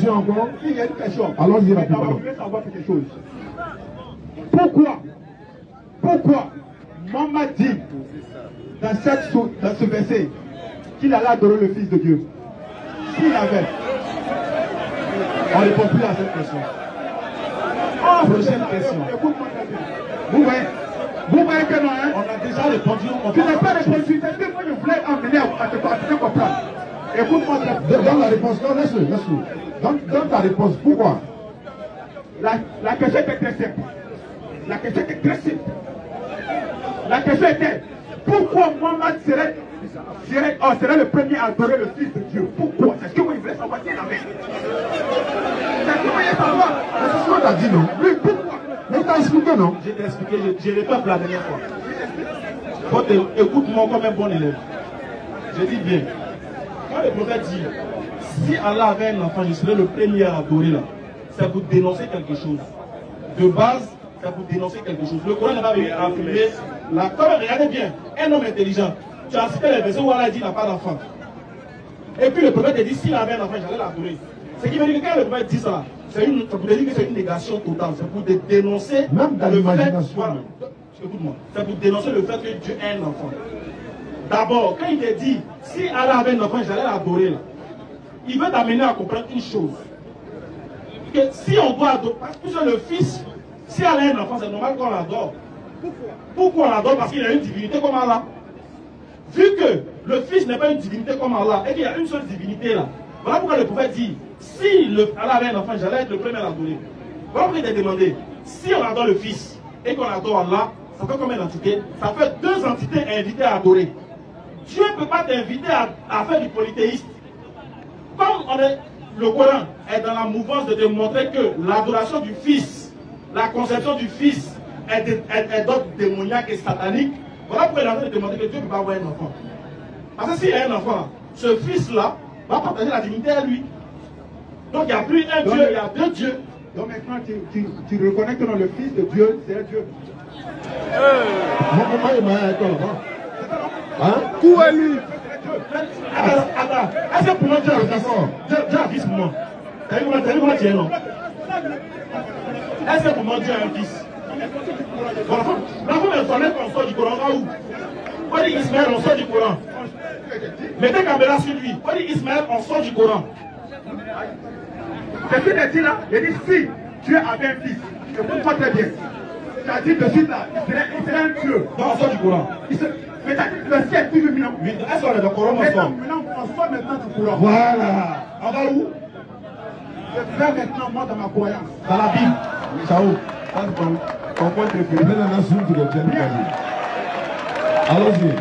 question encore? Il y a une question. Allons-y rapidement. Je voulais savoir quelque chose. Pourquoi Maman dit dans ce verset qu'il allait adorer le Fils de Dieu? S'il avait. On ne répond plus à cette question. Prochaine question. Écoute-moi très bien. Vous voyez que non, hein? On a déjà répondu. Tu n'as pas répondu. C'est que moi je voulais emmener à te comprendre. Écoute-moi très bien. Donne la réponse. Non, laisse-le. Donne ta réponse. Pourquoi? La question était très simple. La question était très simple. La question était pourquoi Mohamed serait le premier à adorer le Fils de Dieu? Pourquoi? C'est ce que moi je voulais savoir s'il avait. C'est ce que moi je voulais savoir. C'est ce qu'on t'a dit, non? Oui, pourquoi? Mais il t'a expliqué, non? Je t'ai expliqué, je répète la dernière fois. Écoute-moi comme un bon élève. Je dis bien. Quand le prophète dit, si Allah avait un enfant, je serais le premier à adorer là, c'est pour dénoncer quelque chose. De base, c'est pour dénoncer quelque chose. Le Coran n'est pas venu affirmer la. Comme regardez bien, un homme intelligent, tu as cité les versets où Allah dit qu'il n'a pas d'enfant. Et puis le prophète te dit, s'il avait un enfant, j'allais l'adorer. Ce qui veut dire que quand le prophète dit ça, c'est pour te dire que c'est une négation totale. C'est pour dénoncer même dans l'imagination. Voilà. Écoute-moi. C'est pour dénoncer le fait que Dieu est un enfant. D'abord, quand il te dit, si Allah avait un enfant, j'allais l'adorer là, il veut t'amener à comprendre une chose. Que si on doit adorer, parce que le Fils, si Allah a un enfant, c'est normal qu'on l'adore. Pourquoi on l'adore? Parce qu'il a une divinité comme Allah. Vu que le Fils n'est pas une divinité comme Allah, et qu'il y a une seule divinité là, voilà pourquoi le prophète dit, si Allah avait un enfant, j'allais être le premier à l'adorer. Voilà pourquoi il t'a demandé, si on adore le Fils et qu'on adore Allah, ça fait combien d'entités? Ça fait deux entités invitées à adorer. Dieu ne peut pas t'inviter à faire du polythéisme. Comme le Coran est dans la mouvance de te montrer que l'adoration du Fils, la conception du Fils est d'ordre démoniaque et satanique, voilà pourquoi il est en train de te montrer que Dieu ne peut pas avoir un enfant. Parce que s'il y a un enfant, ce Fils-là va partager la divinité à lui. Donc il n'y a plus un Dieu, il y a deux dieux. Donc maintenant tu reconnais que dans le Fils de Dieu, c'est un Dieu. Où est lui? Attends, est-ce que pour moi Dieu a un fils? Dieu a un fils pour moi. T'as vu comment tu es, non? Est-ce que pour moi Dieu a un fils? La femme est sonnée qu'on sort du Coran, va où? On dit Ismaël, on sort du Coran. Mettez caméra sur lui. On dit Ismaël, on sort du Coran. C'est ce qu'il a dit là. Il dit si Dieu avait un fils, écoute-moi très bien. Tu as dit de suite là, il serait un Dieu. Donc on sort du Coran. Mais le ciel est toujours maintenant. Est-ce qu'on est dans le Coran? Maintenant, on sort maintenant du Coran. Voilà. On va où? Je vais maintenant moi dans ma croyance. Dans la Bible. Ciao. Ton point préféré. Allons-y.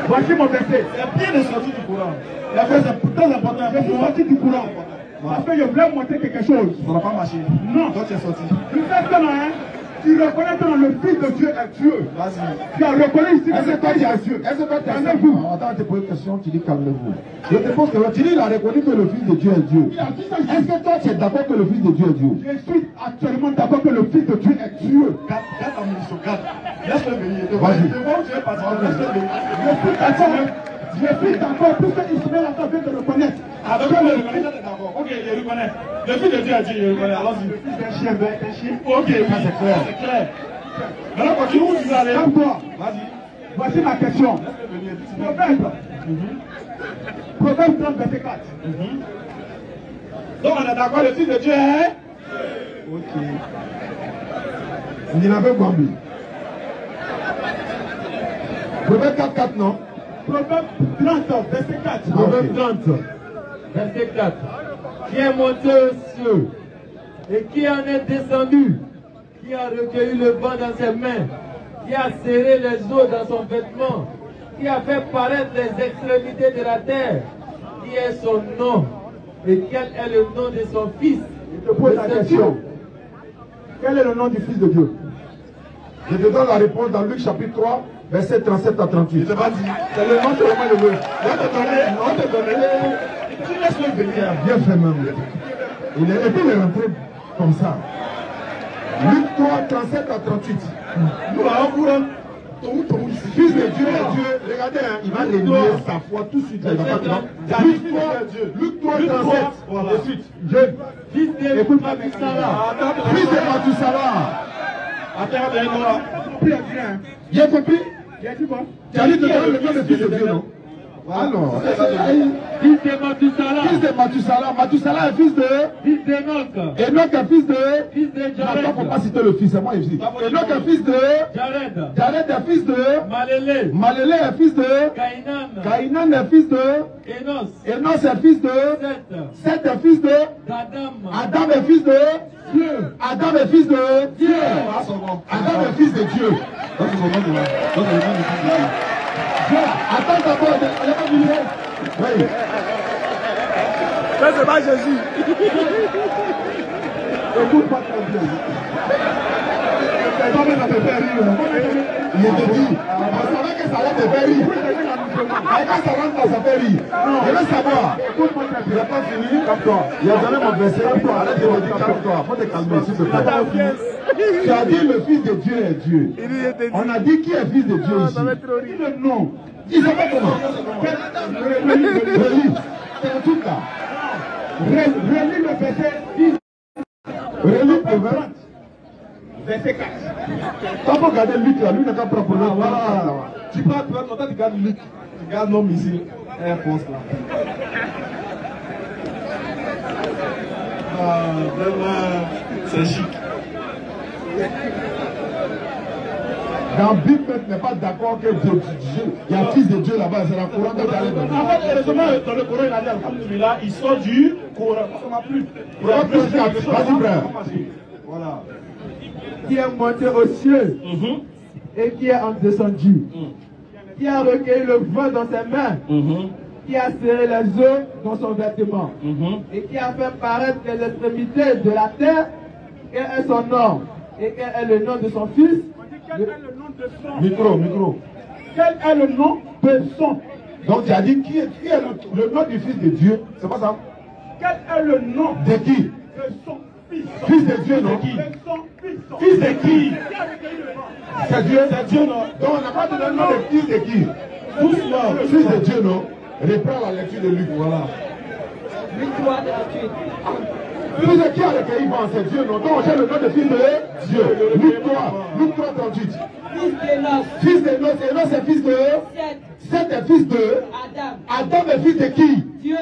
Voici mon verset. C'est bien de sortir du Coran. La chose est très importante. Je suis sorti du Coran. Parce que je voulais montrer quelque chose. Ça n'a pas marché. Non. Toi tu es sorti. Tu sais que non, hein? Tu reconnais que le Fils de Dieu est Dieu. Vas-y. Tu as reconnu ici que c'est toi qui es Dieu. Est-ce que toi tu as attends, je te pose une question, tu dis calmez-vous. Je te pose que tu dis il a reconnu que le Fils de Dieu est Dieu. Est-ce que toi tu es d'accord que le Fils de Dieu est Dieu? Je suis actuellement d'accord que le Fils de Dieu est Dieu. Garde ta munition, garde. Laisse-le venir. Vas-y. Devant où tu es parti, laisse-le venir. Je suis d'accord, puisque Ismaël a vient de reconnaître. Avec le reconnaître, d'accord. Ok, je reconnais. Le Fils de Dieu a dit, je reconnais. Allons-y. Le Fils d'un chien, d'un chien. Ok, c'est clair. C'est clair. Maintenant, continue où tu veux aller. Calme-toi. Vas-y. Voici ma question. Proverbe 30, verset 4. Donc on est d'accord, le Fils de Dieu est. Ok. Il n'avait pas envie. Proverbe 4, 4, non? Proverbe 30, verset 4. Proverbe 30. Verset 4. Qui est monté aux cieux et qui en est descendu, qui a recueilli le vent dans ses mains, qui a serré les eaux dans son vêtement, qui a fait paraître les extrémités de la terre, qui est son nom et quel est le nom de son fils? Je te pose la question. Quel est le nom du Fils de Dieu? Je te donne la réponse dans Luc chapitre 3, verset 37 à 38. Je te pas dit. C'est le nom de Romain le Bleu. On te donnait. Tu laisses-le venir. Bien fait même. Et puis il est rentré comme ça. Luc 3, 37 à 38. Nous allons pour Fils de Dieu est Dieu. Regardez, hein, il va renier sa foi tout de suite. Il va pas Luc 3, 37. Voilà. De suite. Jeune. Fils de Matusala. Fils de Matusala. Il a compris? Tu as dit de donner le nom de fils de Dieu, non? Alors, Fils de Matusala. Fils de Matusala. Matusala est fils de Fils d'Enoch. Enoch est fils de Fils de Jared. Il ne faut pas Jared. citer le fils, c'est moi ici. Enoch est fils de Jared. Jared est fils de Malélé. Malélé est fils de Caïnan. Caïnan est fils de Enos. Enos est fils de Seth. Seth est fils de Adam. Adam est fils de Dieu. Adam est fils de Dieu. Adam est fils de Dieu. Attends d'abord, elle n'a pas vu. Oui. Ça, c'est pas Jésus. Écoute-moi très bien. Il était dit, on savait que ça allait te faire rire. Mais quand ça rentre, ça fait rire. Je veux savoir. Écoute-moi très bien. Il n'a pas fini. Calme-toi. Il a donné mon verset. Arrête de me dire calme-toi. Faut te calmer, s'il te plaît. Tu as dit le fils de Dieu est Dieu. On a dit qui est fils de Dieu ici. Dis le nom. Il s'appelle comment? Relis. C'est un truc là. Relis le verset 10. Relis le verset 4. Quand vous regardez Luc là, lui n'a qu'à prendre pour l'autre. Voilà. Tu prends, quand tu regardes Luc, tu regardes l'homme ici, Air Force là. Ah, vraiment, c'est chic. Dans Big Beth n'est pas d'accord que Dieu, il y a un fils de Dieu là-bas, c'est la Coran de Calais. En fait, heureusement, dans le Coran, il a dit Alhamdulillah, il sort du Coran. Ça m'a plu. Vas-y, frère. Voilà. Qui est monté aux cieux et qui est descendu, qui a recueilli le vent dans ses mains, qui a serré les eaux dans son vêtement, et qui a fait paraître les extrémités de la terre. Quel est son nom et quel est le nom de son fils? Quel est le nom de son? Micro. Quel est le nom de son? Donc tu as dit qui est le nom du fils de Dieu? C'est pas ça? Quel est le nom De qui? de son fils? Fils de Dieu, non? De son fils. Fils de qui? Qui a recueilli le vent? C'est Dieu, non? Donc on n'a pas donné le nom de fils de qui? Doucement, fils de Dieu, non? Reprends la lecture de Luc, voilà. Luc 3, 38. Fils de qui a recueilli vent? C'est Dieu, non? Donc j'ai le nom de fils de Dieu. Luc 3, 38. Fils d'Enos. Fils de Enos, Enos est fils de Seth. Seth est fils de Adam. Adam est fils de qui? Dieu.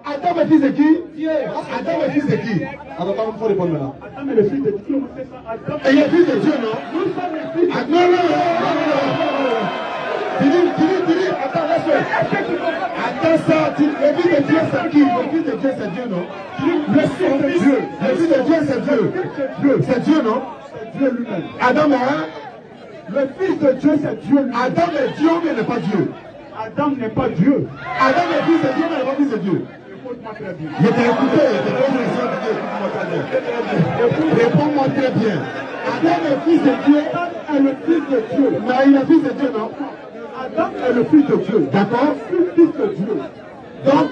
Adam est fils de qui? Dieu. Adam est fils de qui? Attends, il faut répondre maintenant. Adam est le fils de Dieu. C'est ça, Adam. Et il est fils de Dieu, non? Nous sommes les fils de Ah, non. Dis, attends, laisse-le. Attends ça, le fils de Dieu c'est qui? Le fils de Dieu c'est Dieu, non? Le fils de Dieu. Le fils de Dieu c'est Dieu. C'est Dieu, non? C'est Dieu lui-même. Adam est un. Le fils de Dieu, c'est Dieu lui-même. Adam est Dieu, mais il n'est pas Dieu. Adam n'est pas Dieu. Adam est fils de Dieu, mais il n'est pas fils de Dieu. Écoute-moi très bien. Je t'ai écouté, réponds-moi très bien. Adam est fils de Dieu, Adam est le fils de Dieu. mais il est fils de Dieu, non? Adam est le fils de Dieu. D'accord? Le fils de Dieu. Donc,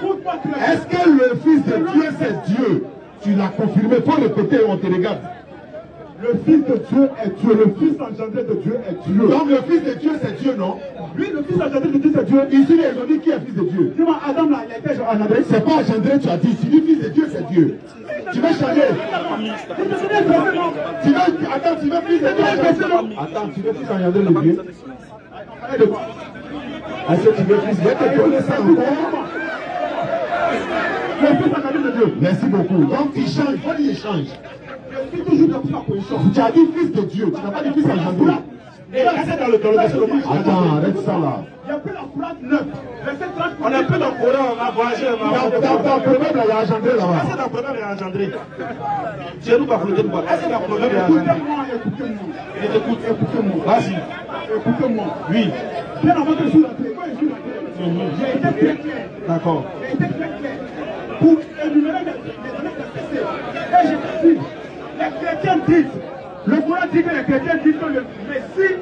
est-ce que le fils de Dieu c'est Dieu? Tu l'as confirmé, il faut répéter, on te regarde. Le fils de Dieu est Dieu. Le fils engendré de Dieu est Dieu. Donc le fils de Dieu c'est Dieu, non? Lui, le fils engendré de Dieu, c'est Dieu. Ici, ils ont dit qui est fils de Dieu. Dis-moi, Adam, là, il a été engendré. C'est pas engendré, tu as dit. Tu dis fils de Dieu, c'est Dieu. Tu veux changer. Tu veux, attends, tu veux fils de Dieu. Attends, tu veux fils engendré de Dieu. Est-ce que tu veux fils de Dieu? Tu connais ça encore? Le fils engendré de Dieu. Merci beaucoup. Donc tu changes, il faut dire change. Je suis toujours dans sa position. Tu as dit fils de Dieu, tu n'as pas dit fils engendré. Et là, c'est dans le verset de Marc. Attends, arrête ça là. Il y a pris la phrase 9. Verset 30. On est un peu dans le Coran, on a voyagé. Dans le problème, il y a engendré là-bas. Est-ce que dans le problème, il y a engendré? Dieu nous va flotter de boire. Est-ce que dans le problème, il y a engendré? Écoutez-moi. Il t'écoute. Écoutez-moi. Vas-y. Écoutez-moi. Oui. Bien avant que je suis rentré, quand je suis rentré, j'ai été très clair. D'accord. J'ai été très clair. Pour énumérer les données de CC. Et j'ai dit, les chrétiens disent, le Coran dit que les chrétiens disent que le Messie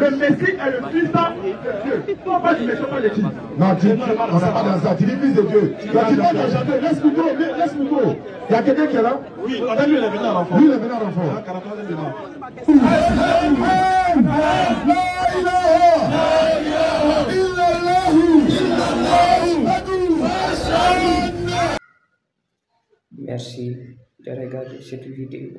Le Messie est le Fils de Dieu. Pourquoi pas du méchant pas de Jésus? Non, on n'est pas dans ça. Tu dis fils de Dieu. Tu vas chanter. Laisse-moi go. Il y a quelqu'un qui est là? Oui, on a lui, il est venu à l'enfant. Lui, il est venu à l'enfant. Merci de regarder cette vidéo.